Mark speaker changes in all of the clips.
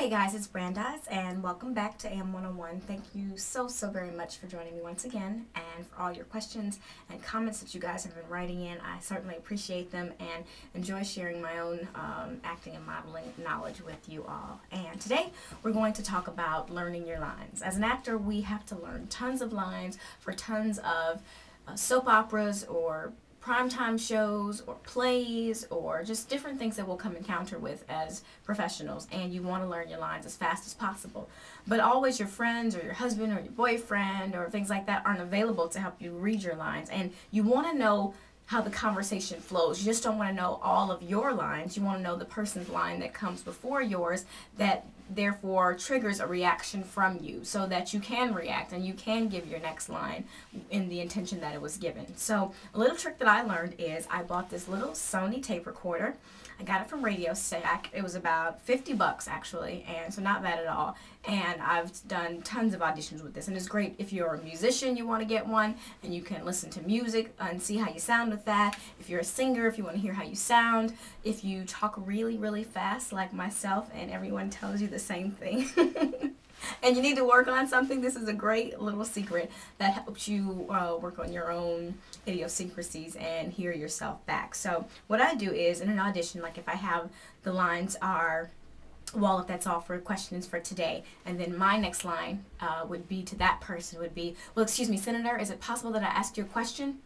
Speaker 1: Hey guys, it's brandhyze and welcome back to AM 101. Thank you so very much for joining me once again and for all your questions and comments that you guys have been writing in. I certainly appreciate them and enjoy sharing my own acting and modeling knowledge with you all. And today we're going to talk about learning your lines. As an actor, we have to learn tons of lines for tons of soap operas or primetime shows or plays or just different things that we'll come encounter with as professionals, and you want to learn your lines as fast as possible. But always your friends or your husband or your boyfriend or things like that aren't available to help you read your lines, and you want to know how the conversation flows. You just don't want to know all of your lines. You want to know the person's line that comes before yours that therefore triggers a reaction from you so that you can react and you can give your next line in the intention that it was given. So a little trick that I learned is I bought this little Sony tape recorder. I got it from Radio Shack. It was about 50 bucks actually, and so not bad at all. And I've done tons of auditions with this, and it's great if you're a musician, you want to get one, and you can listen to music and see how you sound with that. If you're a singer, if you want to hear how you sound, if you talk really fast like myself and everyone tells you the same thing and you need to work on something, this is a great little secret that helps you work on your own idiosyncrasies and hear yourself back. So what I do is in an audition, like if I have the lines are, well, if that's all for questions for today, and then my next line would be to that person would be, well, excuse me, Senator, is it possible that I ask you a question?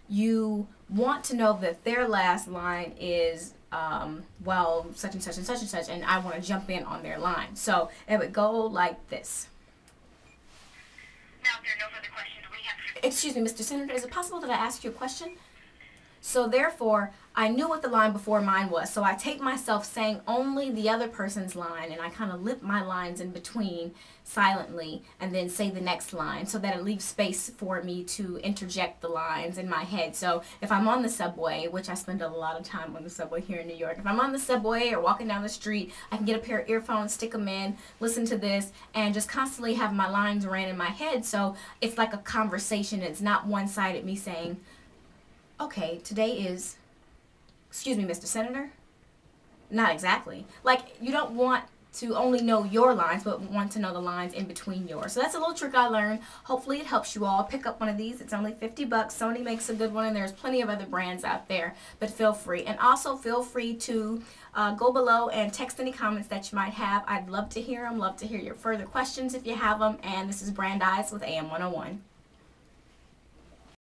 Speaker 1: You want to know that their last line is well, such and such and such and such, and I want to jump in on their line. So it would go like this.
Speaker 2: Now, if there are no further questions, we have...
Speaker 1: Excuse me, Mr. Senator, is it possible that I ask you a question? So therefore, I knew what the line before mine was, so I take myself saying only the other person's line, and I kind of lip my lines in between silently and then say the next line so that it leaves space for me to interject the lines in my head. So if I'm on the subway, which I spend a lot of time on the subway here in New York, if I'm on the subway or walking down the street, I can get a pair of earphones, stick them in, listen to this, and just constantly have my lines ran in my head. So it's like a conversation. It's not one-sided, me saying, okay, today is, excuse me, Mr. Senator? Not exactly. Like, you don't want to only know your lines, but want to know the lines in between yours. So that's a little trick I learned. Hopefully it helps you all. Pick up one of these. It's only 50 bucks. Sony makes a good one, and there's plenty of other brands out there, but feel free. And also feel free to go below and text any comments that you might have. I'd love to hear them, love to hear your further questions if you have them. And this is brandhyze with AM 101.